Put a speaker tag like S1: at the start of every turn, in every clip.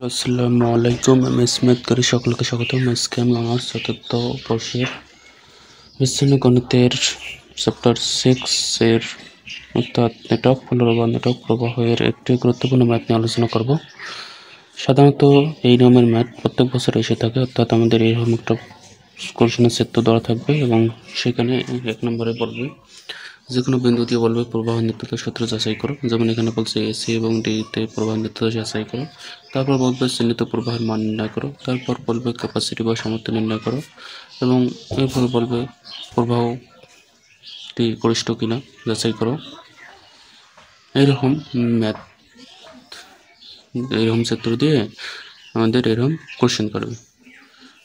S1: আসসালামু আলাইকুম। আমি স্মিথ করি সকলকে স্বাগতম। আজকে আমি আমার চতুর্থ বর্ষের বিচ্ছিন্ন গণিতের চ্যাপ্টার 6 এর অর্থাৎ নেটওয়ার্ক ফ্লো বা নেটওয়ার্ক প্রবাহের একটি গুরুত্বপূর্ণ ম্যাথ নিয়ে আলোচনা করব। সাধারণত এই নিয়মের ম্যাথ প্রত্যেক বছর এসে থাকে, অর্থাৎ আমাদের এরকম একটা কোশ্চেনের সেট দেওয়া থাকবে এবং সেখানে 1 নম্বরে বলবে যে কোনো বিন্দু দিয়ে বলবে প্রবাহ নিত্যতা সূত্র যাচাই করো। যেমন এখানে বলছে এসি এবং ডিতে প্রবাহ নিত্যতা যাচাই করো। তারপর বলবে চিহ্নিত প্রবাহের মান নির্ণয় করো। তারপর বলবে ক্যাপাসিটি বা সামর্থ্য নির্ণয় করো এবং এরপর বলবে প্রবাহটি গরিষ্ঠ কিনা যাচাই করো। এইরকম ম্যাথ, এইরকম ক্ষেত্র দিয়ে আমাদের এরকম কোশ্চেন করবে।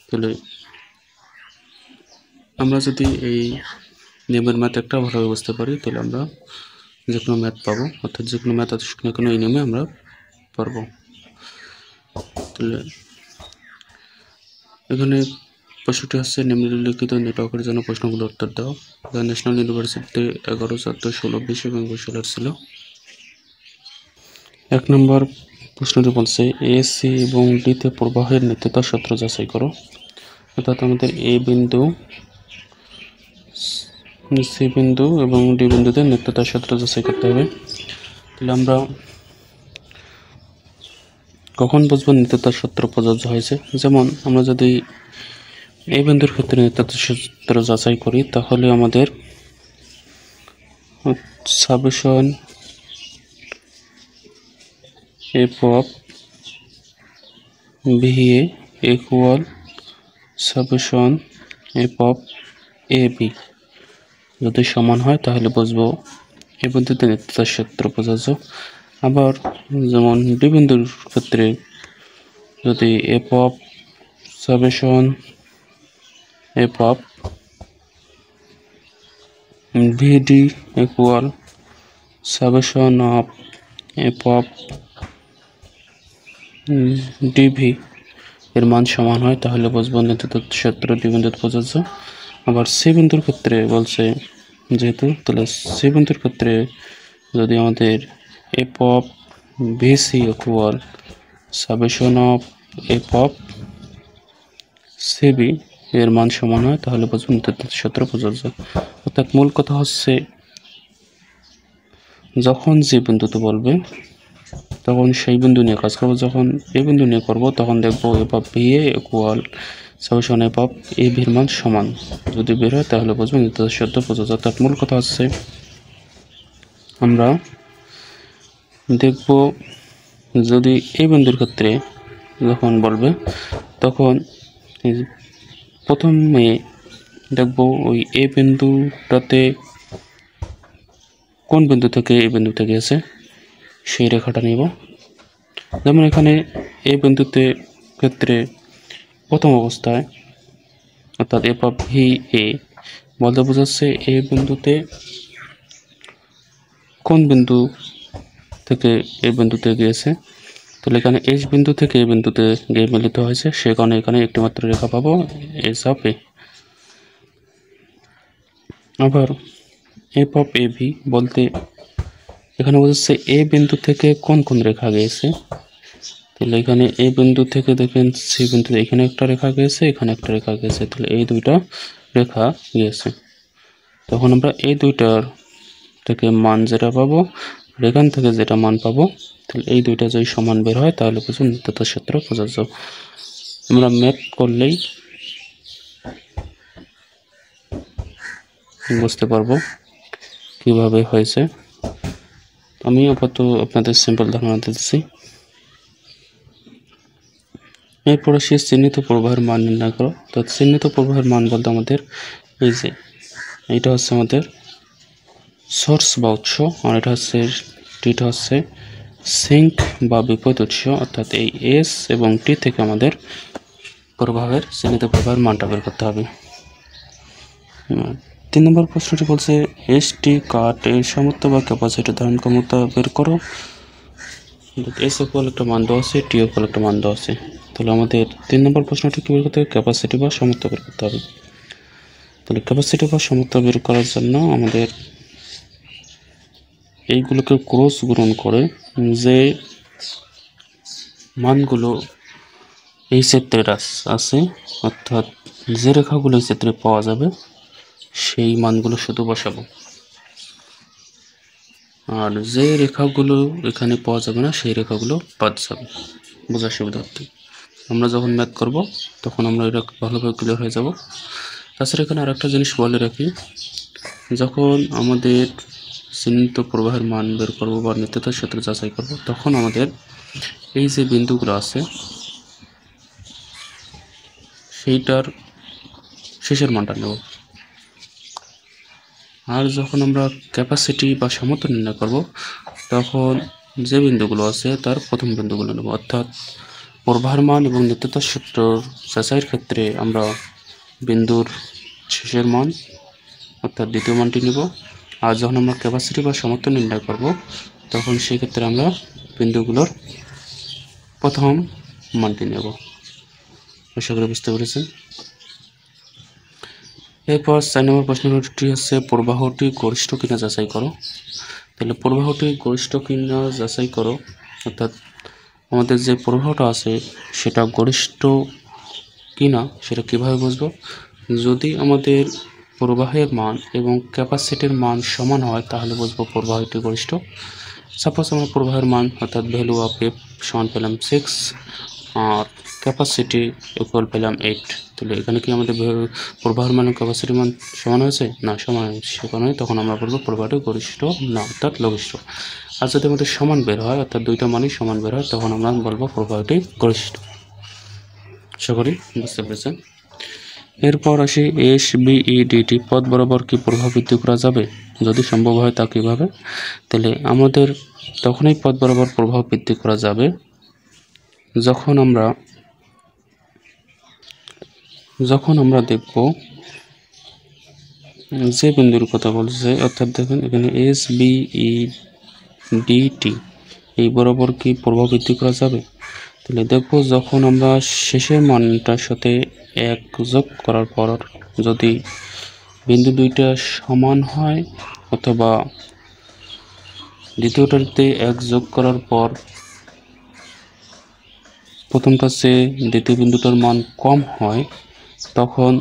S1: তাহলে আমরা যদি এই নিয়মের ম্যাথ একটা ভালোভাবে বুঝতে পারি তাহলে আমরা যে কোনো ম্যাথ পাবো, অর্থাৎ যে কোনো ম্যাথ আসুক না কেন এই নিয়মে আমরা পারবো। তাহলে এখানে প্রশ্নটি হচ্ছে নিম্নলিখিত নেটওয়ার্কের জন্য প্রশ্নগুলো উত্তর দাও। যা ন্যাশনাল ইউনিভার্সিটিতে 11, 14, 16, 20 এবং 21 সালের ছিল। 1 নম্বর প্রশ্নটি বলছে এসি এবং ডিতে প্রবাহের নিত্যতা সূত্র যাচাই করো। অর্থাৎ আমাদের এ বিন্দু, সি বিন্দু এবং ডি বিন্দুতে নিত্যতা সূত্র যাচাই করতে হবে। তাহলে আমরা কখন বুঝবো নিত্যতা সূত্র প্রযোজ্য হয়েছে? যেমন আমরা যদি এই বিন্দুর ক্ষেত্রে নিত্যতা সূত্র যাচাই করি তাহলে আমাদের summation F of VA equal summation F of A B যদি সমান হয় তাহলে বুঝবো এই বিন্দুতে নিত্যতা সূত্র প্রযোজ্য। আবার যেমন ডি বিন্দুর ক্ষেত্রে যদি F of summation F of VD equal summation of F of DV এর মান সমান হয় তাহলে বুঝবো নিত্যতা সূত্র ডি বিন্দুতে প্রযোজ্য। আবার সি বিন্দুর ক্ষেত্রে বলছে যেহেতু, তাহলে সি বিন্দুর ক্ষেত্রে যদি আমাদের F of VC equal summation of F of CB এর মান সমান হয় তাহলে বুঝবো নিত্যতা সূত্র প্রযোজ্য। অর্থাৎ মূল কথা হচ্ছে যখন যে বিন্দুতে বলবে তখন সেই বিন্দু নিয়ে কাজ করবো। যখন এই বিন্দু নিয়ে করবো তখন দেখবো F of VA equal summation F of A ভির মান সমান। যদি বের হয় তাহলে বুঝবো নিত্যতা সূত্র প্রযোজ্য। অর্থাৎ মূল কথা হচ্ছে আমরা দেখব যদি এই বিন্দুর ক্ষেত্রে যখন বলবে তখন প্রথমে দেখব ওই এ বিন্দুটাতে কোন বিন্দু থেকে এই বিন্দুতে গেছে সেই রেখাটা নিব। যেমন এখানে এই বিন্দুতে ক্ষেত্রে প্রথম অবস্থায় অর্থাৎ এফ অফ ভি এ বলতে বোঝাচ্ছে এই বিন্দুতে কোন বিন্দু থেকে এই বিন্দুতে গিয়েছে। তাহলে এখানে এইচ বিন্দু থেকে এই বিন্দুতে গিয়ে মিলিত হয়েছে, সে কারণে এখানে একটি মাত্র রেখা পাবো এস অফ এ। আবার এফ অফ এ ভি বলতে এখানে বোঝাচ্ছে এ বিন্দু থেকে কোন কোন রেখা গিয়েছে। তাহলে এখানে এই বিন্দু থেকে দেখেন সি বিন্দু, এখানে একটা রেখা গিয়েছে, এখানে একটা রেখা গিয়েছে, তাহলে এই দুইটা রেখা গিয়েছে। তখন আমরা এই দুইটার থেকে মান যেটা পাবো আর এখান থেকে যেটা মান পাবো, তাহলে এই দুইটা যদি সমান বের হয় তাহলে বুঝুন নিত্যতা সূত্র প্রযোজ্য। আমরা ম্যাথ করলেই বুঝতে পারবো কিভাবে হয়েছে। আমি আপাতত আপনাদের সিম্পল ধারণা দিচ্ছি। এরপরে সে চিহ্নিত প্রবাহের মান নির্ণয় করো। তো চিহ্নিত প্রবাহের মান বলতে আমাদের এই যে এইটা হচ্ছে আমাদের সোর্স বা উৎস, আর এটা হচ্ছে সিঙ্ক বা বিপরীত উৎস। অর্থাৎ এই এস এবং টি থেকে আমাদের প্রবাহের চিহ্নিত প্রবাহের মানটা বের করতে হবে। 3 নম্বর প্রশ্নটি বলছে এস টি কাট এর সামর্থ্য বা ক্যাপাসিটি ধারণ ক্ষমতা বের করো। এস ইকুয়াল একটা মান দেওয়া আছে, টি ইকুয়াল একটা মান দেওয়া আছে। তাহলে আমাদের 3 নম্বর প্রশ্নটি কি বের করতে হবে? ক্যাপাসিটি বা সামর্থ্য বের করতে হবে। তাহলে ক্যাপাসিটি বা সামর্থ্য বের করার জন্য আমাদের এইগুলোকে ক্রস গুণন করে যে মানগুলো এই ক্ষেত্রে আছে, অর্থাৎ যে রেখাগুলো এই ক্ষেত্রে পাওয়া যাবে সেই মানগুলো শুধু বসাবো, আর যে রেখাগুলো এখানে পাওয়া যাবে না সেই রেখাগুলো বাদ যাবে, বোঝার সুবিধার্থে। আমরা যখন ম্যাথ করব তখন আমরা এটা ভালোভাবে ক্লিয়ার হয়ে যাব। তাছাড়া এখানে আরেকটা জিনিস বলে রাখি, যখন আমাদের চিহ্নিত প্রবাহের মান বের করবো বা নিত্যতার ক্ষেত্রে যাচাই করব, তখন আমাদের এই যে বিন্দুগুলো আছে সেইটার শেষের মানটা নেব। আর যখন আমরা ক্যাপাসিটি বা সামর্থ্য নির্ণয় করব, তখন যে বিন্দুগুলো আছে তার প্রথম বিন্দুগুলো নেব, অর্থাৎ প্রবাহের মান এবং নিত্যতার সূত্র যাচাইয়ের ক্ষেত্রে আমরা বিন্দুর শেষের মান অর্থাৎ দ্বিতীয় মানটি নেব। আর যখন আমরা ক্যাপাসিটি বা সামর্থ্য নির্ণয় করব, তখন সেই ক্ষেত্রে আমরা বিন্দুগুলোর প্রথম মানটি নেব। আশা করি বুঝতে পেরেছেন। এরপর 4 নম্বর প্রশ্নটি হচ্ছে প্রবাহটি গরিষ্ঠ কিনা যাচাই করো। তাহলে প্রবাহটি গরিষ্ঠ কিনা যাচাই করো, অর্থাৎ আমাদের যে প্রবাহটা আছে সেটা গরিষ্ঠ কিনা সেটা কিভাবে বুঝবো? যদি আমাদের প্রবাহের মান এবং ক্যাপাসিটির মান সমান হয় তাহলে বুঝবো প্রবাহটি গরিষ্ঠ। সাপোজ আমরা প্রবাহের মান অর্থাৎ ভ্যালু অফ এফ সমান পেলাম 6 আর ক্যাপাসিটি ইকুয়াল পেলাম 8, তাহলে এখানে কি আমাদের প্রবাহের মান ক্যাপাসিটির মান সমান হয়েছে? না, সমান হয়েছে। সে কারণে তখন আমরা বলবো প্রবাহটি গরিষ্ঠ না, অর্থাৎ লঘিষ্ঠ। আর যদি আমাদের সমান বের হয় অর্থাৎ দুইটা মানই সমান বের হয়, তখন আমরা বলবো প্রবাহটি গরিষ্ঠ। আশা করি বুঝতে পেরেছেন। এরপর আসি SBEDT পথ বরাবর কি প্রবাহ বৃদ্ধি করা যাবে? যদি সম্ভব হয় তা কীভাবে? তাহলে আমাদের তখনই পথ বরাবর প্রবাহ বৃদ্ধি করা যাবে যখন আমরা দেখব যে বিন্দুর কথা বলছে, অর্থাৎ দেখেন এখানে SBEDT এই বরাবর কি প্রবাহ বৃদ্ধি করা যাবে। তাহলে দেখব যখন আমরা শেষের মানটার সাথে 1 যোগ করার পর যদি বিন্দু দুইটা সমান হয়, অথবা দ্বিতীয়টাতে 1 যোগ করার পর প্রথমটার চেয়ে দ্বিতীয় বিন্দুটার মান কম হয়, তখন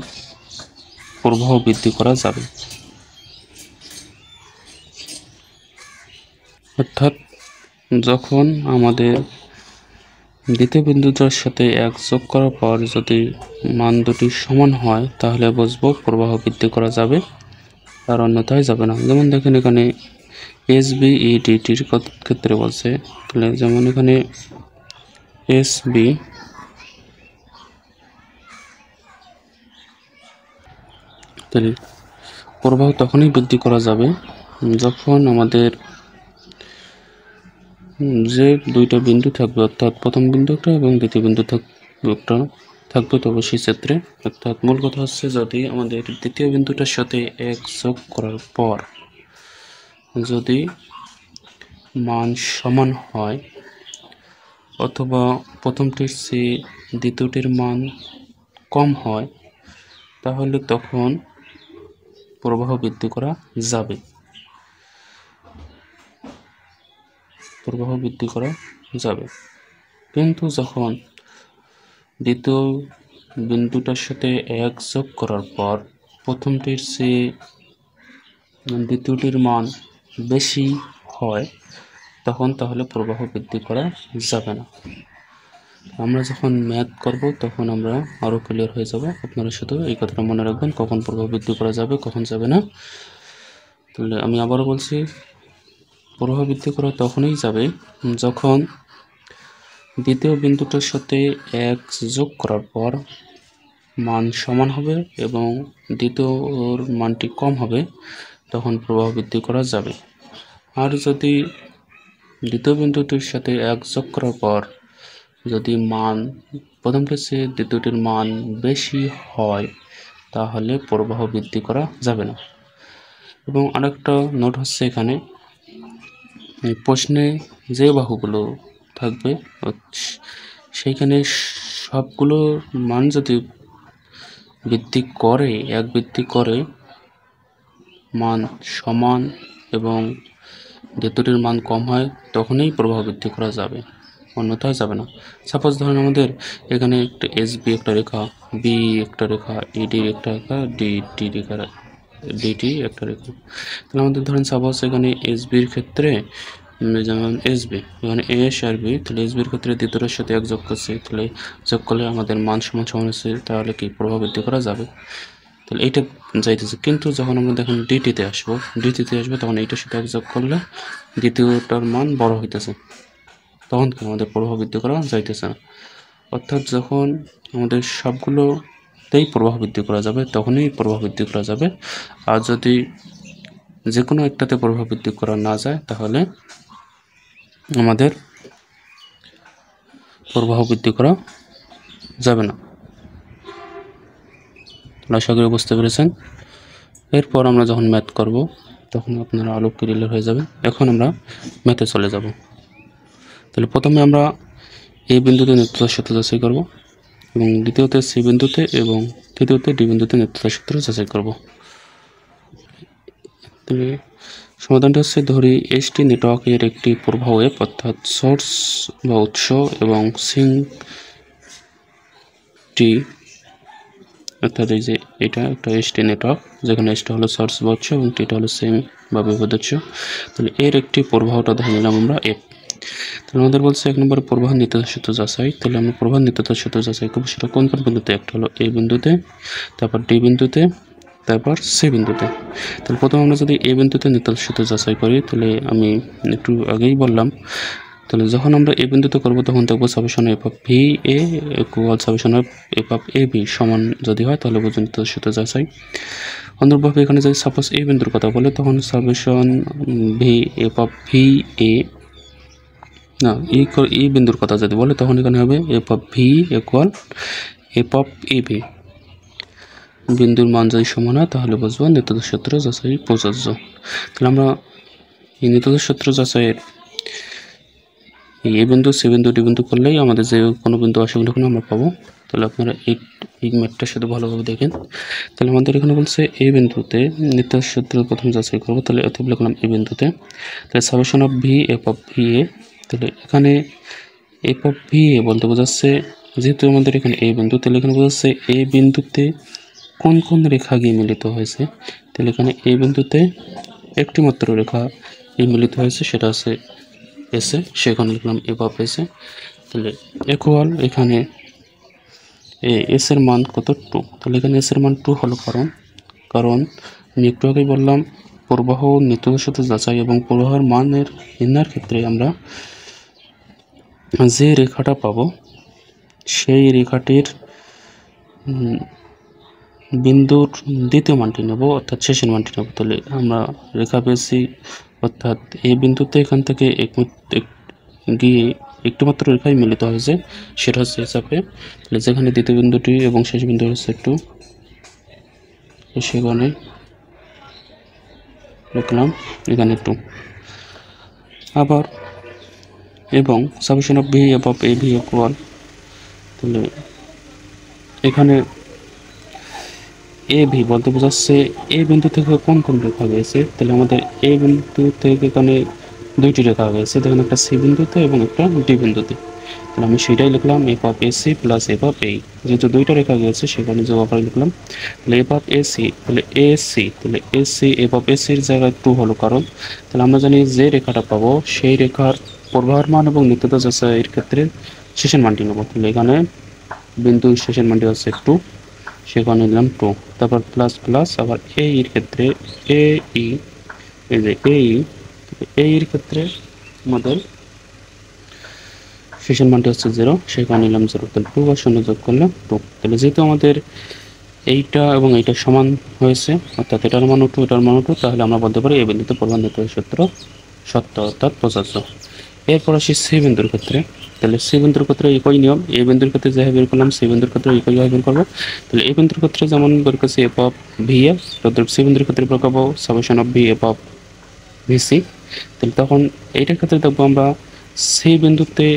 S1: প্রবাহ বৃদ্ধি করা যাবে। অর্থাৎ যখন আমাদের দ্বিতীয় বিন্দুটার সাথে 1 যোগ করার পর যদি মান দুটি সমান হয় তাহলে বুঝবো প্রবাহ বৃদ্ধি করা যাবে, আর অন্যথায় যাবে না। যেমন দেখেন এখানে SBEDTর ক্ষেত্রে বলছে, তাহলে যেমন এখানে SB তাহলে প্রবাহ তখনই বৃদ্ধি করা যাবে যখন আমাদের যে দুইটা বিন্দু থাকবে, অর্থাৎ প্রথম বিন্দুটা এবং দ্বিতীয় বিন্দু থাকবে, তবে সেই ক্ষেত্রে, অর্থাৎ মূল কথা হচ্ছে যদি আমাদের দ্বিতীয় বিন্দুটার সাথে 1 যোগ করার পর যদি মান সমান হয়, অথবা প্রথমটির চেয়ে দ্বিতীয়টির মান কম হয়, তাহলে তখন প্রবাহ বৃদ্ধি করা যাবে। কিন্তু যখন দ্বিতীয় বিন্দুটার সাথে 1 যোগ করার পর প্রথমটির চেয়ে দ্বিতীয়টির মান বেশি হয়, তখন তাহলে প্রবাহ বৃদ্ধি করা যাবে না। আমরা যখন ম্যাথ করব তখন আমরা আরও ক্লিয়ার হয়ে যাব। আপনারা শুধু এই কথাটা মনে রাখবেন, কখন প্রবাহ বৃদ্ধি করা যাবে, কখন যাবে না। তাহলে আমি আবারও বলছি, প্রবাহ বৃদ্ধি করা তখনই যাবে যখন দ্বিতীয় বিন্দুটার সাথে 1 যোগ করার পর মান সমান হবে এবং দ্বিতীয়র মানটি কম হবে, তখন প্রবাহ বৃদ্ধি করা যাবে। আর যদি দ্বিতীয় বিন্দুটির সাথে 1 যোগ করার পর যদি মান প্রথমটির চেয়ে দ্বিতীয়টির মান বেশি হয়, তাহলে প্রবাহ বৃদ্ধি করা যাবে না। এবং আরেকটা নোট হচ্ছে, এখানে প্রশ্নে যে বাহুগুলো থাকবে সেইখানে সবগুলো মান যদি বৃদ্ধি করে মান সমান এবং দ্বিতীয়টির মান কম হয়, তখনই প্রবাহ বৃদ্ধি করা যাবে। অন্যথায় যাবে না। সাপোজ ধরেন আমাদের এখানে একটা এসবি একটা রেখা, বি একটা রেখা, ইডি একটা রেখা, ডিটি রেখা, ডিটি একটা রেখা। তাহলে আমাদের ধরেন সাপোজ এখানে এসবির ক্ষেত্রে যেমন এসবি এখানে এস আর বি, তাহলে এসবির ক্ষেত্রে দ্বিতীয়টার সাথে এক যোগ করছে, তাহলে যোগ করলে আমাদের মান সমান সমান হচ্ছে, তাহলে কি প্রভাব বৃদ্ধি করা যাবে। তাহলে এইটা যাইতেছে, কিন্তু যখন আমরা দেখুন ডিটিতে আসবো তখন এইটার সাথে এক যোগ করলে দ্বিতীয়টার মান বড় হইতেছে, তখন কি আমাদের প্রভাব বৃদ্ধি করা যাইতেছে না। অর্থাৎ যখন আমাদের সবগুলোতেই প্রভাব বৃদ্ধি করা যাবে তখনই প্রভাব বৃদ্ধি করা যাবে, আর যদি যে কোনো একটাতে প্রভাব বৃদ্ধি করা না যায় তাহলে আমাদের প্রভাব বৃদ্ধি করা যাবে না। আশা করি বুঝতে পেরেছেন। এরপর আমরা যখন ম্যাথ করব তখন আপনারা আলো ক্লিয়ার হয়ে যাবে। এখন আমরা ম্যাথে চলে যাব। তাহলে প্রথমে আমরা এই বিন্দুতে নেত্যতার সূত্র যাচাই করব, এবং দ্বিতীয়তে সি বিন্দুতে, এবং তৃতীয়তে ডি বিন্দুতে নেত্যতার সূত্র যাচাই করব। তাহলে সমাধানটা হচ্ছে, ধরি এসটি নেটওয়ার্কের একটি প্রবাহ ওয়েভ অর্থাৎ সোর্স বা উৎস এবং সিংটি, অর্থাৎ এই যে এটা একটা এসটি নেটওয়ার্ক যেখানে এসটা হলো সোর্স বা উৎস এবং টিটা হলো সিং বা বিপদ উৎস। তাহলে এর একটি প্রবাহটা ধরে নিলাম আমরা এফ। তাহলে আমাদের বলছে এক নম্বরে প্রবাহ নিত্যতার সূত্র যাচাই। তাহলে আমরা প্রবাহ নিত্যতার সূত্র যাচাই করবো, সেটা কোন কোন বিন্দুতে? একটা হলো এ বিন্দুতে, তারপর ডি বিন্দুতে, তারপর সি বিন্দুতে। তাহলে প্রথমে আমরা যদি এ বিন্দুতে নিত্যতার সূত্র যাচাই করি, তাহলে আমি একটু আগেই বললাম, তাহলে যখন আমরা এ বিন্দুতে করবো তখন দেখবো summation F of V A equal summation of F of A B সমান যদি হয় তাহলে বুঝুন নিত্যতার সূত্র যাচাই। অনুরূপভাবে এখানে যদি সাপোজ এ বিন্দুর কথা বলে তখন summation V F of V A, না এই বিন্দুর কথা যদি বলে তখন এখানে হবে F of V equal F of A B. বিন্দুর মান যদি সমান হয় তাহলে বুঝবো নিত্যতার সূত্র যাচাই প্রযোজ্য। তাহলে আমরা এই নিত্যতার সূত্র যাচাইয়ের এই বিন্দু সি বিন্দু ডি বিন্দু করলেই আমাদের যে কোনো বিন্দু আসবে তখন আমরা পাবো। তাহলে আপনারা এই ম্যাথটার সাথে ভালোভাবে দেখেন। তাহলে আমাদের এখানে বলছে এই বিন্দুতে নিত্যতার সূত্র প্রথম যাচাই করবো, তাহলে অতএব লিখলাম এই বিন্দুতে, তাহলে summation of V F of V এ। তাহলে এখানে এফ অফ ভি এ বলতে বোঝাচ্ছে, যেহেতু আমাদের এখানে এই বিন্দু, তাহলে এখানে বোঝাচ্ছে এই বিন্দুতে কোন কোন রেখা গিয়ে মিলিত হয়েছে। তাহলে এখানে এই বিন্দুতে একটি মাত্র রেখা এই মিলিত হয়েছে, সেটা আছে এসে, সেখানে লিখলাম এফ অফ এসে। তাহলে ইকুয়াল এখানে এস এর মান কত? 2। তাহলে এখানে এস এর মান 2 হলো কারণ আমি একটু আগেই বললাম প্রবাহ নিত্যতার সাথে যাচাই এবং প্রবাহের মানের নির্ণয়ের ক্ষেত্রে আমরা যে রেখাটা পাবো সেই রেখাটির বিন্দুর দ্বিতীয় মানটি নেব, অর্থাৎ শেষের মানটি নেব। তাহলে আমরা রেখা পেয়েছি, অর্থাৎ এই বিন্দুতে এখান থেকে গিয়ে একটি মাত্র রেখায় মিলিত হয়েছে, সেটা হচ্ছে হিসাবে। তাহলে যেখানে দ্বিতীয় বিন্দুটি এবং শেষ বিন্দু হচ্ছে 2, সেখানে লিখলাম এখানে 2। আবার এবং summation of V F of A V equal, তাহলে এখানে এ ভি বলতে বোঝাচ্ছে এ বিন্দু থেকে কোন কোন রেখা গেছে। তাহলে আমাদের এ বিন্দু থেকে এখানে দুইটি রেখা গেছে, দেখুন একটা সি বিন্দুতে এবং একটা ডি বিন্দুতে। তাহলে আমি সেটাই লিখলাম F of A C plus F of A, যেহেতু দুইটা রেখা গেছে সেখানে যোগ আকারে লিখলাম। তাহলে এফ অফ এ সি, তাহলে এ সি, তাহলে এ সি এফ অফ এ সির জায়গায় 2 হলো কারণ তাহলে আমরা জানি যে রেখাটা পাবো সেই রেখার প্রবাহের মান এবং নিত্যতা যাচাইয়ের ক্ষেত্রে শেষের মানটি নেব। তাহলে এখানে বিন্দু শেষের মানটি হচ্ছে 2, সেখানে নিলাম 2, তারপর প্লাস প্লাস আবার এ এর ক্ষেত্রে এ ই, এই যে এ এর ক্ষেত্রে আমাদের শেষের মানটি হচ্ছে 0, সেখানে নিলাম 0। তাহলে 2 আর 0 যোগ করলাম 2। তাহলে যেহেতু আমাদের এইটা এবং এইটা সমান হয়েছে, অর্থাৎ এটার মান 2 এটার মান 2, তাহলে আমরা বলতে পারি এই বিন্দুতে প্রবাহ নিত্যতার সূত্র সত্য অর্থাৎ প্রযোজ্য। এরপর আসি সি বিন্দুর ক্ষেত্রে। তাহলে সি বিন্দুর ক্ষেত্রে একই নিয়ম, এ বিন্দুর ক্ষেত্রে যেভাবে বের করলাম সি বিন্দুর ক্ষেত্রে একইভাবে বের করবো। তাহলে এ বিন্দুর ক্ষেত্রে যেমন বের করছি এফ অফ ভি এ, তদ্রুপ সি বিন্দুর ক্ষেত্রে বের করবো summation of V F of V C. তাহলে তখন এইটার ক্ষেত্রে দেখবো আমরা সি বিন্দুতে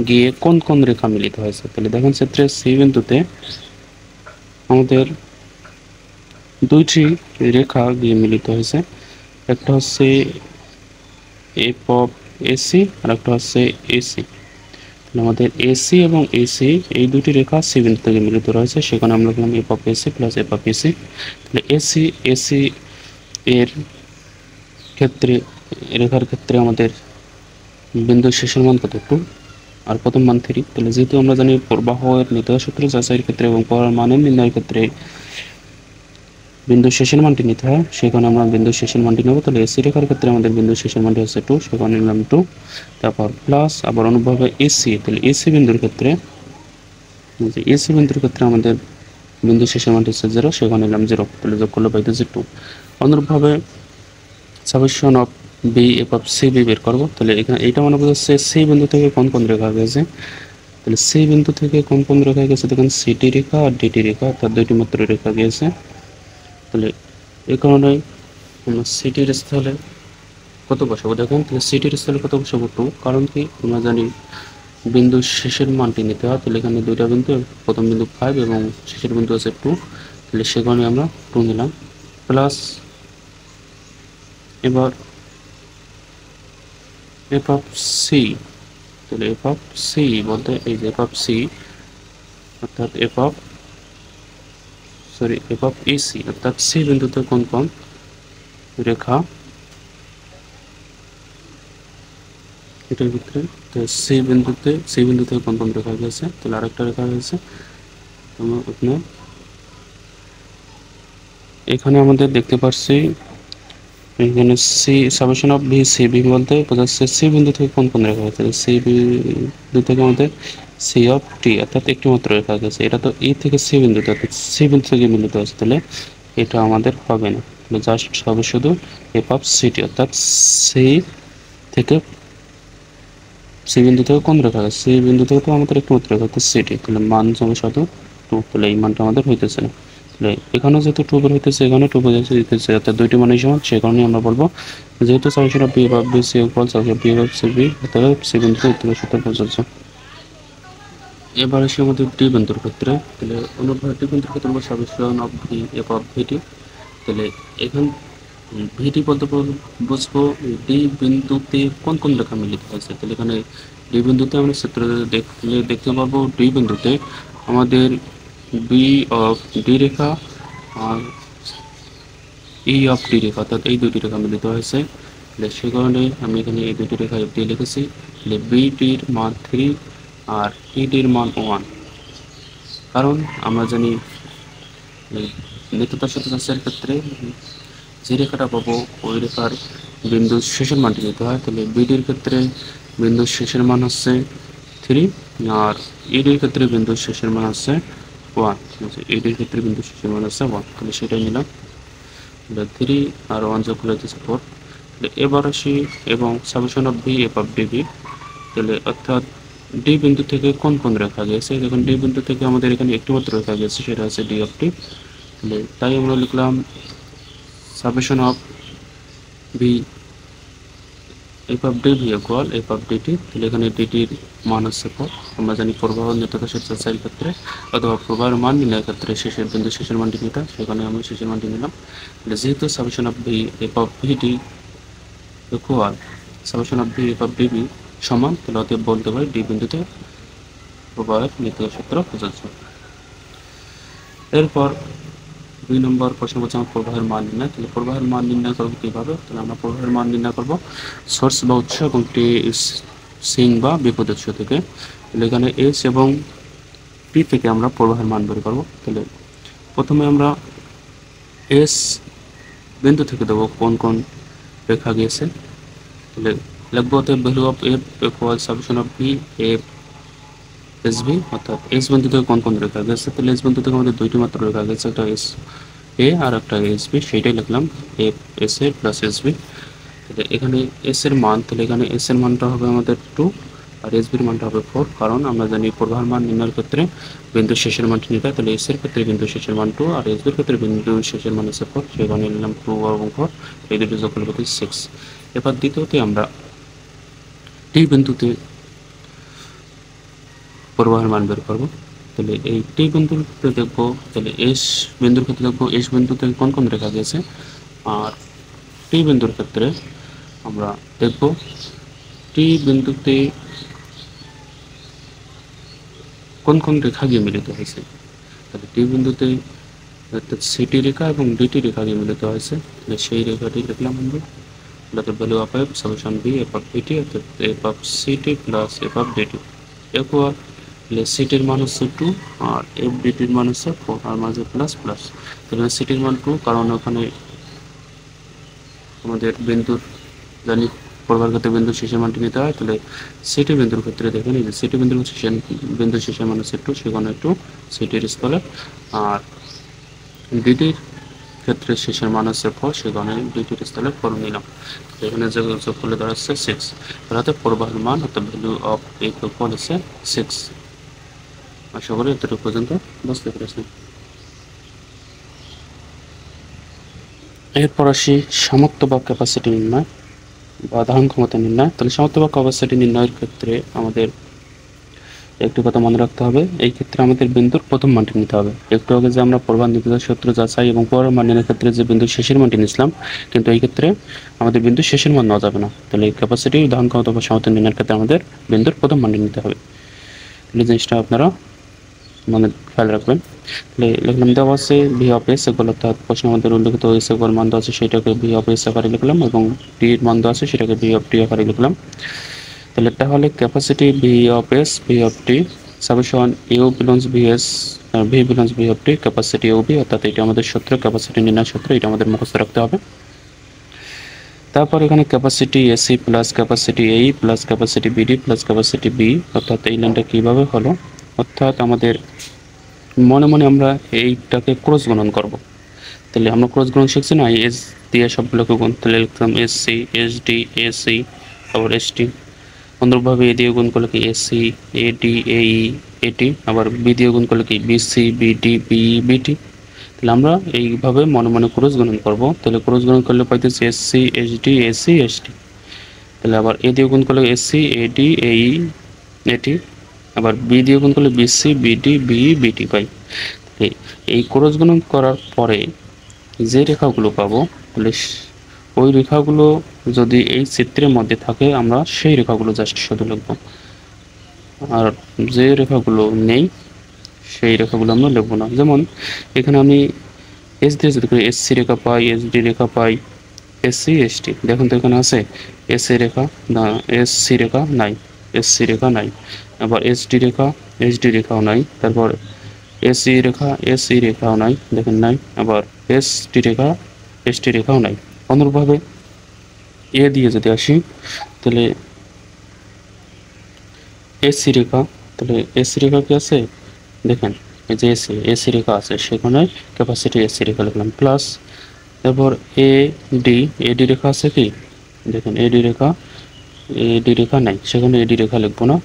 S1: গিয়ে কোন কোন রেখা মিলিত হয়েছে। তাহলে দেখুন ক্ষেত্রে সি বিন্দুতে আমাদের দুইটি রেখা গিয়ে মিলিত হয়েছে, একটা হচ্ছে এফ অফ এসি আর একটা হচ্ছে এসি। আমাদের এসি এবং এসি এই দুটি রেখা সি বিন্দু থেকে মিলিত রয়েছে, সেখানে আমরা লিখলাম F of AC plus F of AC. তাহলে এসি এসি এর ক্ষেত্রে রেখার ক্ষেত্রে আমাদের বিন্দু শেষের মান কত 2 আর প্রথম মান 3। তাহলে যেহেতু আমরা জানি প্রবাহের নির্ণয় সূত্র যাচাইয়ের ক্ষেত্রে এবং প্রবাহের মানের নির্ণয়ের ক্ষেত্রে বিন্দু শেষের মানটি নিতে হয়, সেখানে আমরা বিন্দু শেষের মানটি নেব। তাহলে এসি রেখার ক্ষেত্রে আমাদের বিন্দু শেষের মানটি হচ্ছে 2, সেখানে নিলাম 2। তারপর প্লাস আবার অনুভাবে এসি, তাহলে এসি বিন্দুর ক্ষেত্রে আমাদের বিন্দু শেষের মানটি হচ্ছে 0, সেখানে নিলাম 0। তাহলে যোগ করলে পাইতেছে 2। অনুরূপভাবে summation of B F of C B বের করবো। তাহলে এখানে এইটা মনে বোঝাচ্ছে সি বিন্দু থেকে কোন কোন রেখা গেছে। তাহলে সি বিন্দু থেকে কোন কোন রেখা গেছে, দেখেন সিটি রেখা আর ডিটি রেখা, তার দুইটি মাত্র রেখা গিয়েছে। তাহলে এই কারণে আমরা সিটির স্থলে কত বসাবো, দেখেন তাহলে সিটির স্থলে কত বসাবো 2, কারণ কি আমরা জানি বিন্দু শেষের মানটি নিতে হয়। তাহলে এখানে দুইটা বিন্দু, প্রথম বিন্দু 5 এবং শেষের বিন্দু আছে 2, তাহলে সে কারণে আমরা 2 নিলাম। প্লাস এবার এফ অফ সি, তাহলে এফ অফ সি বলতে এই যে এফ অফ সি অর্থাৎ এফ অফ এসি অর্থাৎ সি বিন্দুতে কোন কোন রেখা এটার ভিতরে, তো সি বিন্দুতে কোন কোন রেখা গেছে। তাহলে আরেকটা রেখা গেছে আপনার এখানে আমাদের দেখতে পাচ্ছি, এখানে C summation of V C B বলতে বোঝাচ্ছে সি বিন্দু থেকে কোন কোন রেখা গেছে। সি বিন্দু থেকে আমাদের সি অফ টি অর্থাৎ একটি মাত্র রেখা গেছে। এটা তো ই থেকে সি বিন্দুতে অর্থাৎ সি বিন্দু থেকে মিলিত আছে, তাহলে এটা আমাদের হবে না। জাস্ট হবে শুধু এফ অফ সিটি অর্থাৎ সি থেকে সি বিন্দু থেকে কোন রেখা গেছে, সি বিন্দু থেকে তো আমাদের একটি মাত্র রেখা অর্থাৎ সিটি। তাহলে মান হবে শুধু 2, তাহলে এই মানটা আমাদের হইতেছে না। তাহলে এখানেও যেহেতু 2 বের হইতেছে, এখানে 2 বোঝাচ্ছে দিতেছে, অর্থাৎ দুইটি মানই সমান। সেই কারণে আমরা বলবো যেহেতু সামেশন অফ বি বা B C equals B of C B, তাহলে সি বিন্দু উত্তরের সাথে প্রযোজ্য। এবার আসি আমাদের ডি বিন্দুর ক্ষেত্রে। তাহলে অনুভব ডি বিন্দুর ক্ষেত্রে আমরা summation of V F of V T. তাহলে এখন ভিটি বলতে বুঝবো ডি বিন্দুতে কোন কোন রেখা মিলিত হয়েছে। তাহলে এখানে ডি বিন্দুতে আমরা চিত্র দেখতে পাবো ডি বিন্দুতে আমাদের বি অফ ডি রেখা আর ই অফ ডি রেখা অর্থাৎ এই দুটি রেখা মিলিত হয়েছে। তাহলে সে কারণে আমি এখানে এই দুটি রেখা এফ দিয়ে লিখেছি। তাহলে বিটির মান 3 আর ইডির মান 1, কারণ আমরা জানি নিত্যতার সাথে যাচাইয়ের ক্ষেত্রে যে রেখাটা পাবো ওই রেখার বিন্দু শেষের মানটি নিতে হয়। তাহলে বিডির ক্ষেত্রে বিন্দু শেষের মান হচ্ছে 3 আর ইডির ক্ষেত্রে বিন্দু শেষের মান হচ্ছে 1। ইডির ক্ষেত্রে বিন্দু শেষের মান হচ্ছে 1, তাহলে সেটাই নিলাম। 3 আর 1 যোগ করলে হচ্ছে 4। তাহলে এবার আসি এবং summation of V F of DB. তাহলে অর্থাৎ ডি বিন্দু থেকে কোন কোন রেখা গেছে, দেখুন ডি বিন্দু থেকে আমাদের এখানে একটি মাত্র রেখা গেছে, সেটা হচ্ছে ডি অফ টি। তাহলে তাই আমরা লিখলাম summation of V F of D V equal F of DT. তাহলে এখানে ডিটির মান হচ্ছে 4। আমরা জানি প্রবাহ নিত্যতা যাচাইয়ের ক্ষেত্রে অথবা প্রবাহের মান নির্ণয়ের ক্ষেত্রে শেষের বিন্দু শেষের মানটি নিতে, সেখানে আমি শেষের মানটি নিলাম। তাহলে যেহেতু summation of V F of VT equal summation of V F of DB সমান, তাহলে অতএব বলতে পারি ডি বিন্দুতে প্রবাহের নিত্যতা সূত্র প্রযোজ্য। এরপর 2 নম্বর প্রশ্ন হচ্ছে আমার প্রবাহের মান নির্ণয়। তাহলে প্রবাহের মান নির্ণয় করবো কীভাবে, তাহলে আমরা প্রবাহের মান নির্ণয় করবো সোর্স বা উৎস এবং টি সিং বা বিপদ উৎস থেকে। তাহলে এখানে এস এবং টি থেকে আমরা প্রবাহের মান বের করবো। তাহলে প্রথমে আমরা এস বিন্দু থেকে দেবো কোন কোন রেখা গিয়েছে। তাহলে লিখবো value of F equal summation of V F S B, অর্থাৎ এস বিন্দু থেকে কোন কোন রেখা গেছে। তাহলে এস বিন্দু থেকে আমাদের দুইটি মাত্র রেখা গেছে, একটা এস এ আর একটা এস বি, সেইটাই লিখলাম F S A plus S B. তাহলে এখানে এস এর মান, তাহলে এখানে এস এর মানটা হবে আমাদের 2 আর এস বির মানটা হবে 4, কারণ আমরা জানি প্রবাহের মান নির্ণয়ের ক্ষেত্রে বিন্দু শেষের মানটি নিতে হয়। তাহলে এস এর ক্ষেত্রে বিন্দু শেষের মান 2 আর এস বির ক্ষেত্রে বিন্দু শেষের মান হচ্ছে 4, সেই কারণে নিলাম 2 এবং 4, এই দুটি যোগ করলে 6। এবার দ্বিতীয়তে আমরা টি বিন্দুতে প্রবাহের মান বের করবো। তাহলে এই টি বিন্দুর ক্ষেত্রে দেখবো, তাহলে এস বিন্দুর ক্ষেত্রে দেখবো এস বিন্দু থেকে কোন কোন রেখা গেছে, আর টি বিন্দুর ক্ষেত্রে আমরা দেখবো টি বিন্দুতে কোন কোন রেখা গিয়ে মিলিত হয়েছে। তাহলে টি বিন্দুতে অর্থাৎ সিটি রেখা এবং ডিটি রেখা গিয়ে মিলিত হয়েছে, তাহলে সেই রেখাটি লিখলাম আমরা। তাহলে value of F summation B F of P T অর্থাৎ F of C T plus F of D T equal, তাহলে সিটির মান হচ্ছে 2 আর এফ ডিটির মান হচ্ছে 4 আর মাঝে প্লাস প্লাস। তাহলে সিটির মান 2 কারণ ওখানে আমাদের বিন্দুর জানি প্রবাহের ক্ষেত্রে বিন্দুর শেষের মানটি নিতে হয়, তাহলে সিটি বিন্দুর ক্ষেত্রে দেখেন এই যে সিটি বিন্দুর বিন্দুর শেষের মান হচ্ছে 2, সেখানে 2 সিটির স্থলে। আর ডিটির ক্ষেত্রে শেষের মান হচ্ছে 4, সেখানে ডিটির স্থলে 4 নিলাম। এখানে যে যোগফলে দাঁড়াচ্ছে 6, তাহলে প্রবাহের মান অর্থাৎ ভ্যালু অফ এই যোগফল হচ্ছে 6। আশা করি এতটুকু পর্যন্ত বুঝতে পেরেছি। এরপর আসি সামর্থ্য বা ক্যাপাসিটি নির্ণয় বা ধারণ ক্ষমতা নির্ণয়। তাহলে সামর্থ্য বা ক্যাপাসিটি নির্ণয়ের ক্ষেত্রে আমাদের একটু কথা মনে রাখতে হবে, এই ক্ষেত্রে আমাদের বিন্দুর প্রথম মানটি নিতে হবে। একটু আগে যে আমরা প্রবাহ নির্ণয় সূত্র যাচাই এবং পরের মান নির্ণয়ের ক্ষেত্রে যে বিন্দুর শেষের মানটি নিয়েছিলাম, কিন্তু এই ক্ষেত্রে আমাদের বিন্দুর শেষের মান নেওয়া যাবে না। তাহলে ক্যাপাসিটি ধারণ ক্ষমতা বা সামর্থ্য নির্ণয়ের ক্ষেত্রে আমাদের বিন্দুর প্রথম মানটি নিতে হবে। তাহলে জিনিসটা আপনারা মানে খেয়াল রাখবেন। তাহলে লিখলাম দেওয়া আছে ভি অফ এস এগুলো, অর্থাৎ প্রশ্ন আমাদের উল্লেখিত এস এগুলোর মান দেওয়া আছে সেটাকে ভি অফ এস আকারে লিখলাম এবং টি এর মান দেওয়া আছে সেটাকে ভি অফ টি আকারে লিখলাম। তাহলে তাহলে capacity V of S V of T summation U belongs V S V belongs V of T capacity U B, অর্থাৎ এটা আমাদের সূত্র, ক্যাপাসিটি নির্ণয় সূত্র, এটা আমাদের মুখস্থ রাখতে হবে। তারপর এখানে ক্যাপাসিটি এসি প্লাস ক্যাপাসিটি এই plus capacity BD plus capacity B, অর্থাৎ এই লাইনটা কীভাবে হলো, অর্থাৎ আমাদের মনে মনে আমরা এইটাকে ক্রস গুণন করব। তাহলে আমরা ক্রস গুণন শিখছি না, এস দিয়ে সবগুলোকে গুণ, তাহলে লিখতাম S C S D A C আবার এস টি, অনুরূপভাবে এ দিয়ে গুণ করলে কি এস সি এ ডি এই এটি, আবার বি দিয়ে গুণ করলে কি B C B D B BT. তাহলে আমরা এইভাবে মনে মনে ক্রস গুণন করব। তাহলে ক্রস গুণন করলে পাইতেছি S C S D A C S T. তাহলে আবার এ দিয়ে গুণ করলে এস সি এ ডি এই এটি, আবার বি দিয়ে গুণ করলে B C B D B BT পাই। এই ক্রস গুণন করার পরে যে রেখাগুলো পাবো, তাহলে ওই রেখাগুলো যদি এই চিত্রের মধ্যে থাকে আমরা সেই রেখাগুলো জাস্ট শুধু লিখব, আর যে রেখাগুলো নেই সেই রেখাগুলো আমরা লিখব না। যেমন এখানে আমি এস দিয়ে যদি করি এস সি রেখা পাই, এস ডি রেখা পাই, এস সি এস টি, দেখুন তো এখানে আছে এস এ রেখা না, এস সি রেখা নাই, এস সি রেখা নাই, আবার এস ডি রেখা এস ডি রেখাও নাই, তারপর এসি রেখা এসি রেখাও নাই, দেখেন নাই, আবার এস টি রেখা এস টি রেখাও নাই। অনুরূপভাবে এ দিয়ে যদি আসি তাহলে এসি রেখা, তাহলে এসি রেখা কি আছে দেখেন এই যে এসি এসি রেখা আছে, সেখানে ক্যাপাসিটি এসি রেখা লিখলাম প্লাস, তারপর এ ডি রেখা আছে কি দেখেন এডি রেখা নাই, সেখানে এডি রেখা লিখবো না।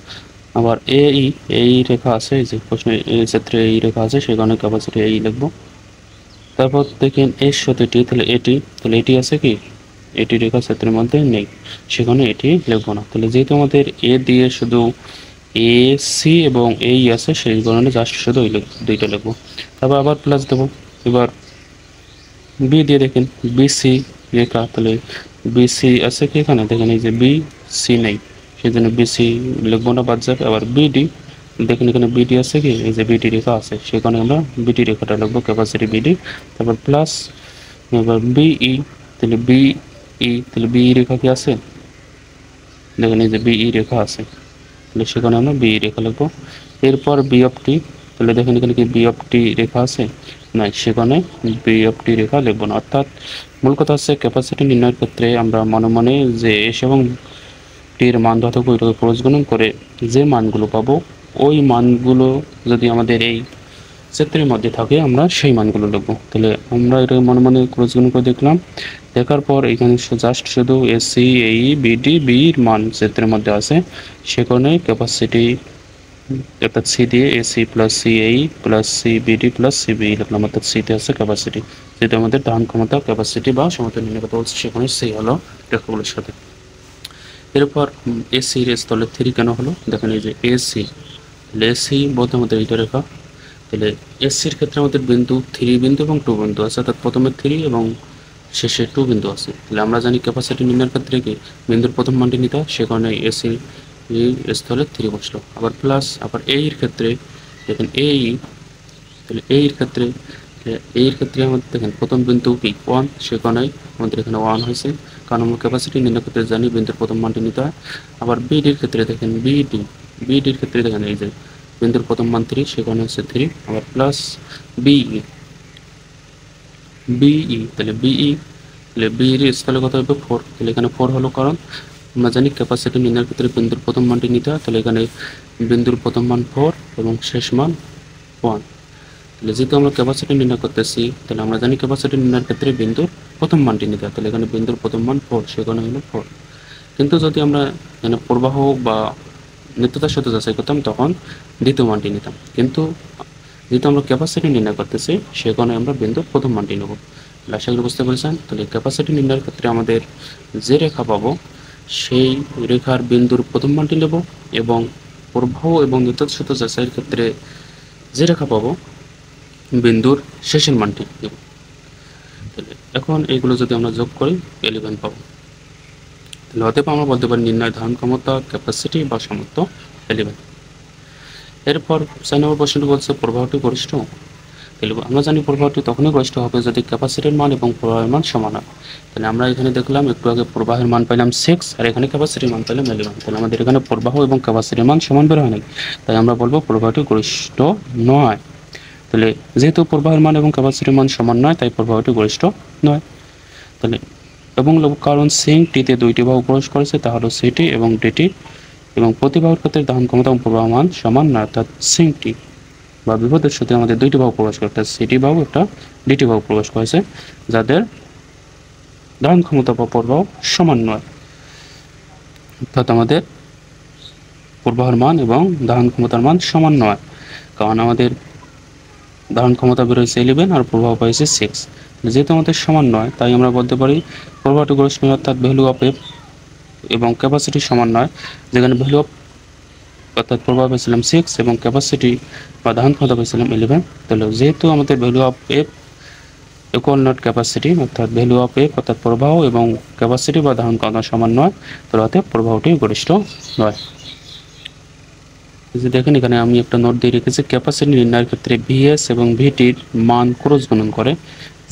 S1: আবার এই রেখা আছে, এই যে প্রশ্ন এই ক্ষেত্রে এই রেখা আছে, সেখানে ক্যাপাসিটি এই লিখবো। তারপর দেখেন এর সাথে টি, তাহলে এটি, তাহলে এটি আছে কি এটি রেখা ক্ষেত্রের মধ্যে নেই, সেখানে এটি লিখবো না। তাহলে যেহেতু আমাদের এ দিয়ে শুধু এ সি এবং এই আছে, সেই কারণে জাস্ট শুধু ওই দুইটা লিখবো। তারপর আবার প্লাস দেবো। এবার বি দিয়ে দেখেন বি সি রেখা, তাহলে বি সি আছে কি এখানে দেখেন এই যে বি সি নেই, সেই জন্য বি সি লিখবো না, বাদ যাবে। আবার বিডি দেখেন এখানে বিডি আছে কি এই যে বিডি রেখা আছে, সেখানে আমরা বিডি রেখাটা লিখবো ক্যাপাসিটি বিডি। তারপর প্লাস এবার বিই, তাহলে বিই, তাহলে বিই রেখা কি আছে দেখেন এই যে বিই রেখা আছে, তাহলে সেখানে আমরা বিই রেখা লিখবো। এরপর বি অফ টি, তাহলে দেখেন এখানে কি বি অফ টি রেখা আছে নাই, সেখানে বি অফ টি রেখা লিখবো না। অর্থাৎ মূল কথা হচ্ছে ক্যাপাসিটি নির্ণয়ের ক্ষেত্রে আমরা মনে মনে যে এস এবং টির মান ধরা থাকবে ওইটাকে ক্রস গুণন করে যে মানগুলো পাবো, ওই মানগুলো যদি আমাদের এই ক্ষেত্রের মধ্যে থাকে আমরা সেই মানগুলো লিখবো। তাহলে আমরা এটাকে মনে মনে ক্রস গুণন করে দেখলাম, দেখার পর এখানে জাস্ট শুধু এসি এই বিডি বির মান ক্ষেত্রের মধ্যে আছে, সেখানে ক্যাপাসিটি অর্থাৎ সি দিয়ে এসি প্লাস সি এই plus C BD plus C B লিখলাম, অর্থাৎ সিতে আছে ক্যাপাসিটি, যেটা আমাদের ধারণ ক্ষমতা ক্যাপাসিটি বা সমতা নির্ণয় কথা বলছে, সেখানে সি হলো রেখাগুলোর সাথে। এরপর এসির স্থলে 3 কেন হলো দেখেন এই যে এসি, তাহলে এসি বলতে আমাদের এইটা রেখা, তাহলে এসির ক্ষেত্রে আমাদের বিন্দু 3 বিন্দু এবং 2 বিন্দু আছে, অর্থাৎ প্রথমে 3 এবং শেষে 2 বিন্দু আছে। তাহলে আমরা জানি ক্যাপাসিটি নির্ণয়ের ক্ষেত্রে কি বিন্দুর প্রথম মানটি নিতে হয়, সেখানে এসি স্থলে 3 বসলো। আবার প্লাস আবার এই ক্ষেত্রে দেখেন এই, তাহলে এর ক্ষেত্রে আমাদের দেখেন প্রথম বিন্দু কি 1, সে কারণে আমাদের এখানে 1 হয়েছে, কারণ আমরা ক্যাপাসিটি নির্ণয় করতে জানি বিন্দুর প্রথম মানটি নিতে হয়। আবার বিডির ক্ষেত্রে দেখেন বিডির ক্ষেত্রে দেখেন এই যে বিন্দুর প্রথম মান 3, সে কারণে হচ্ছে 3, আবার প্লাস বিই, তাহলে বিইর স্কেলে কত হবে 4, তাহলে এখানে 4 হলো, কারণ আমরা জানি ক্যাপাসিটি নির্ণয়ের ক্ষেত্রে বিন্দুর প্রথম মানটি নিতে হয়। তাহলে এখানে বিন্দুর প্রথম মান 4 এবং শেষ মান 1। তাহলে যেহেতু আমরা ক্যাপাসিটি নির্ণয় করতেছি, তাহলে আমরা জানি ক্যাপাসিটি নির্ণয়ের ক্ষেত্রে বিন্দুর প্রথম মানটি নিতে হয়। তাহলে এখানে বিন্দুর প্রথম মান 4, সেখানে হলো 4। কিন্তু যদি আমরা এখানে প্রবাহ বা নিত্যতার সাথে যাচাই করতাম তখন দ্বিতীয় মানটি নিতাম, কিন্তু যেহেতু আমরা ক্যাপাসিটি নির্ণয় করতেছি সেখানে আমরা বিন্দুর প্রথম মানটি নেব। আশা করি বুঝতে পেরেছেন। তাহলে ক্যাপাসিটি নির্ণয়ের ক্ষেত্রে আমাদের যে রেখা পাবো সেই রেখার বিন্দুর প্রথম মানটি নেব, এবং প্রবাহ এবং নিত্যতার সাথে যাচাইয়ের ক্ষেত্রে যে রেখা পাবো বিন্দুর শেষের মানটি নেব। তাহলে এখন এইগুলো যদি আমরা যোগ করি 11 পাবো। তাহলে অতএব আমরা বলতে পারি নির্ণয় ধারণ ক্ষমতা, ক্যাপাসিটি বা সামর্থ্য 11। এরপর 4 নম্বর প্রশ্নটি বলছে প্রবাহটি গরিষ্ঠ। তাহলে আমরা জানি প্রবাহটি তখনই গরিষ্ঠ হবে যদি ক্যাপাসিটির মান এবং প্রবাহের মান সমান হয়। তাহলে আমরা এখানে দেখলাম একটু আগে প্রবাহের মান পাইলাম 6, আর এখানে ক্যাপাসিটির মান পাইলাম 11। তাহলে আমাদের এখানে প্রবাহ এবং ক্যাপাসিটির মান সমান বের হয় নাই, তাই আমরা বলবো প্রবাহটি গরিষ্ঠ নয়। তাহলে যেহেতু প্রবাহের মান এবং ক্যাপাসিটির মান সমান নয়, তাই প্রবাহটি গরিষ্ঠ নয়। তাহলে এবং কারণ সিংটিতে দুইটি বাহু প্রবেশ করেছে, তা হলো সিটি এবং ডিটি, এবং প্রতি বাহুর ক্ষেত্রে ধারণ ক্ষমতা এবং প্রবাহ মান সমান নয়, অর্থাৎ সিংটি বা বিপদের সাথে আমাদের দুইটি বাহু প্রবেশ করে, একটা সিটি বাহু একটা ডিটি বাহু প্রবেশ করেছে, যাদের ধারণ ক্ষমতা বা প্রবাহ সমান নয়, অর্থাৎ আমাদের প্রবাহের মান এবং ধারণ ক্ষমতার মান সমান নয়। কারণ আমাদের ধারণ ক্ষমতা বেরোয়েছে 11 আর প্রবাহ পাইছে 6। যেহেতু আমাদের সমান নয়, তাই আমরা বলতে পারি প্রবাহটি গরিষ্ঠ নয়, অর্থাৎ ভ্যালু অফ এফ এবং ক্যাপাসিটি সমান নয়, যেখানে ভ্যালু অফ অর্থাৎ প্রবাহ পেয়েছিলাম 6 এবং ক্যাপাসিটি বা ধারণ ক্ষমতা পেয়েছিলাম 11। তাহলে যেহেতু আমাদের value of F equal not capacity, অর্থাৎ ভ্যালু অফ এফ অর্থাৎ প্রবাহ এবং ক্যাপাসিটি বা ধারণ ক্ষমতা সমান নয়, তাহলে অতএব প্রবাহটি গরিষ্ঠ নয়। যে দেখেন এখানে আমি একটা নোট দিয়ে রেখেছি, ক্যাপাসিটি নির্ণয়ের ক্ষেত্রে ভিএস এবং ভিটির মান ক্রস গুণন করে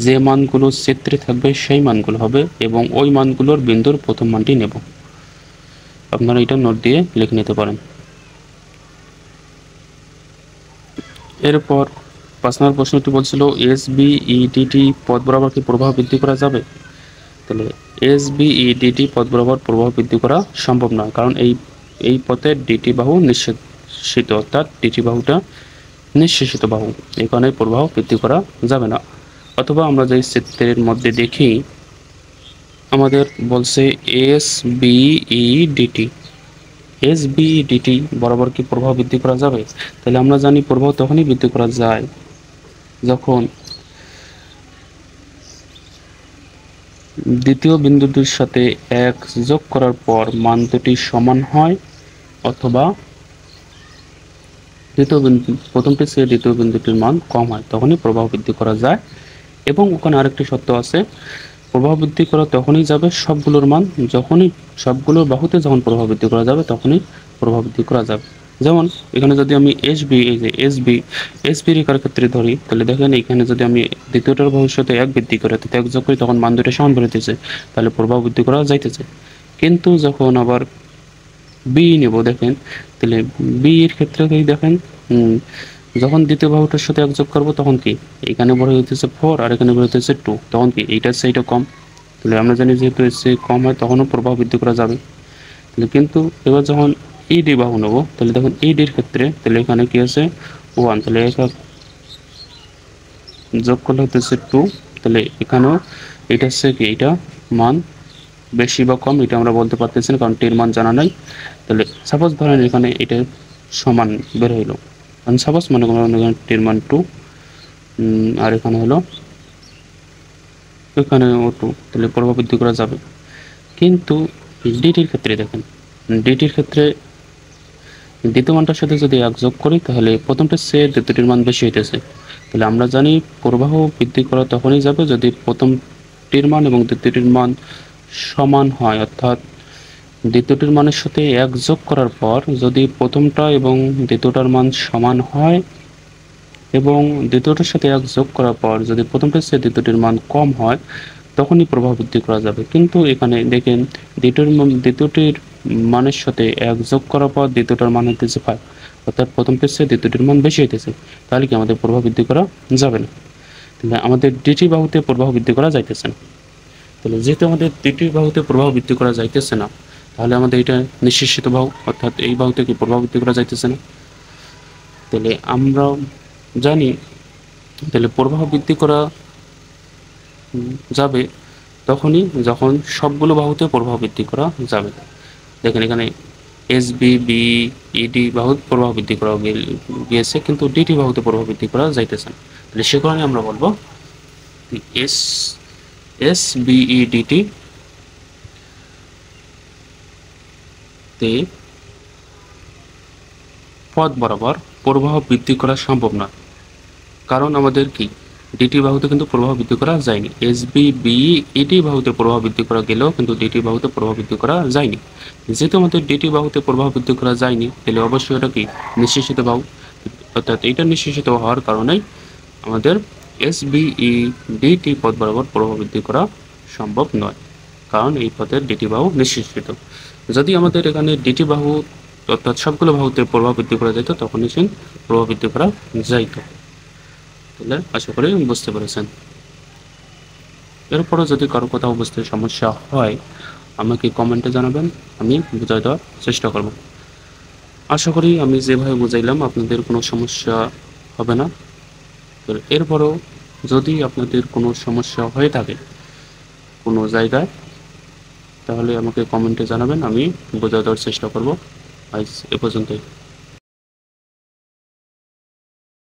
S1: যে মানগুলো চিত্রে থাকবে সেই মানগুলো হবে, এবং ওই মানগুলোর বিন্দুর প্রথম মানটি নেব। আপনারা এটা নোট দিয়ে লিখে নিতে পারেন। এরপর 5 নম্বর প্রশ্নটি বলছিল এসবিইডিটি পথ বরাবর কি প্রবাহ বৃদ্ধি করা যাবে। তাহলে এসবিইডিটি পথ বরাবর প্রবাহ বৃদ্ধি করা সম্ভব নয়, কারণ এই পথের ডিটি বাহু নিঃশেষিত, অর্থাৎ ডিটি বাহুটা নিঃশেষিত বাহু, এই কারণে প্রবাহ বৃদ্ধি করা যাবে না। অথবা আমরা যে চিত্রের মধ্যে দেখি আমাদের বলছে এসবিইডিটি বরাবর কি প্রবাহ বৃদ্ধি করা যাবে। তাহলে আমরা জানি প্রবাহ তখনই বৃদ্ধি করা যায় যখন দ্বিতীয় বিন্দুটির সাথে 1 যোগ করার পর মান দুটি সমান হয়, অথবা প্রথমটির চেয়ে দ্বিতীয় বিন্দুটির মান কম হয়, তখনই প্রবাহ বৃদ্ধি করা যায়। এবং ওখানে আরেকটি শর্ত আছে, প্রবাহ বৃদ্ধি করা তখনই যাবে সবগুলোর মান যখনই সবগুলোর বাহুতে যখন প্রবাহ বৃদ্ধি করা যাবে তখনই প্রবাহ বৃদ্ধি করা যাবে। যেমন এখানে যদি আমি এসবি রেখার ক্ষেত্রে ধরি, তাহলে দেখেন এখানে যদি আমি দ্বিতীয়টার বাহুর সাথে 1 বৃদ্ধি করে 1 যোগ করি, তখন মান দুটো সমান বেরোতেছে, তাহলে প্রবাহ বৃদ্ধি করা যাইতেছে। কিন্তু যখন আবার বি নেব, দেখেন তাহলে বি এর ক্ষেত্রে দেখেন যখন দ্বিতীয় বাহুটার সাথে 1 যোগ করবো তখন কি এখানে বড় হইতেছে 4 আর এখানে বড় হইতেছে 2, তখন কি এইটার চেয়ে এটা কম। তাহলে আমরা জানি যেহেতু এর চেয়ে কম হয় তখনও প্রবাহ বৃদ্ধি করা যাবে। তাহলে কিন্তু এবার যখন ইডি বাহু নেব, তাহলে দেখুন ইডির ক্ষেত্রে তাহলে এখানে কি আছে 1, তাহলে যোগ করলে হতেছে 2, তাহলে এখানেও এটা হচ্ছে কি এটা মান বেশি বা কম এটা আমরা বলতে পারতেছি না, কারণ টির মান জানা নাই। তাহলে সাপোজ ধরেন এখানে এটা সমান বের হইলো, কারণ সাপোজ মনে করেন এখানে টির মান 2 আর এখানে হলো এখানেও 2, তাহলে প্রবাহ বৃদ্ধি করা যাবে। কিন্তু ডিটির ক্ষেত্রে দেখেন, ডিটির ক্ষেত্রে দ্বিতীয় মানটার সাথে যদি 1 যোগ করি তাহলে প্রথমটার চেয়ে দ্বিতীয়টির মান বেশি হইতেছে। তাহলে আমরা জানি প্রবাহ বৃদ্ধি করা তখনই যাবে যদি প্রথমটির মান এবং দ্বিতীয়টির মান সমান হয়, অর্থাৎ দ্বিতীয়টির মানের সাথে 1 যোগ করার পর যদি প্রথমটা এবং দ্বিতীয়টার মান সমান হয় এবং দ্বিতীয়টার সাথে 1 যোগ করার পর যদি প্রথমটার চেয়ে দ্বিতীয়টির মান কম হয় তখনই প্রভাব বৃদ্ধি করা যাবে। কিন্তু এখানে দেখেন দ্বিতীয়টির মানের সাথে 1 যোগ করার পর দ্বিতীয়টার মান হইতেছে 5, অর্থাৎ প্রথমটার চেয়ে দ্বিতীয়টির মান বেশি হইতেছে। তাহলে কি আমাদের প্রভাব বৃদ্ধি করা যাবে না। তাহলে আমাদের দ্বিতীয় বাহুতে প্রভাব বৃদ্ধি করা যাইতেছে না। তাহলে যেহেতু আমাদের দ্বিতীয় বাহুতে প্রভাব বৃদ্ধি করা যাইতেছে না, তাহলে আমাদের এটা নিঃশেষিত বাহু, অর্থাৎ এই বাহুতে কি প্রভাব বৃদ্ধি করা যাইতেছে না। তাহলে আমরা জানি তাহলে প্রভাব বৃদ্ধি করা যাবে তখনই যখন সবগুলো বাহুতে প্রভাব বৃদ্ধি করা যাবে। দেখেন এখানে এস বি বি ইডি বাহুতে প্রভাব বৃদ্ধি করা গিয়েছে, কিন্তু ডিটি বাহুতে প্রভাব বৃদ্ধি করা যাইতেছে না। তাহলে সে কারণে আমরা বলবো এস এস বিই ডিটি তে পথ বরাবর প্রবাহ বৃদ্ধি করা সম্ভব নয়, কারণ আমাদের কি ডিটি বাহুতে কিন্তু প্রবাহ বৃদ্ধি করা যায়নি। এস বি বি ইডি বাহুতে প্রবাহ বৃদ্ধি করা গেলেও কিন্তু ডিটি বাহুতে প্রবাহ বৃদ্ধি করা যায়নি। যেহেতু আমাদের ডিটি বাহুতে প্রবাহ বৃদ্ধি করা যায়নি, তাহলে অবশ্যই এটা কি নিঃশেষিত বাহু, অর্থাৎ এটা নিঃশেষিত হওয়ার কারণেই আমাদের এস বিই ডিটি পথ বরাবর প্রবাহ বৃদ্ধি করা সম্ভব নয়, কারণ এই পথের ডিটি বাহু নিঃশেষিত। যদি আমাদের এখানে ডিটি বাহু অর্থাৎ সবগুলো বাহুতে প্রভাব বৃদ্ধি করা যেত তখনই সে প্রভাব বৃদ্ধি করা যাইত। তাহলে আশা করি বুঝতে পেরেছেন। এরপরও যদি কারো কোথাও বুঝতে সমস্যা হয় আমাকে কমেন্টে জানাবেন, আমি বুঝাই দেওয়ার চেষ্টা করব। আশা করি আমি যেভাবে বুঝাইলাম আপনাদের কোনো সমস্যা হবে না। তো এরপরও যদি আপনাদের কোনো সমস্যা হয়ে থাকে কোনো জায়গায়, তাহলে আমাকে কমেন্টে জানাবেন, আমি বোঝা দেওয়ার চেষ্টা করব। আজ এ পর্যন্তই।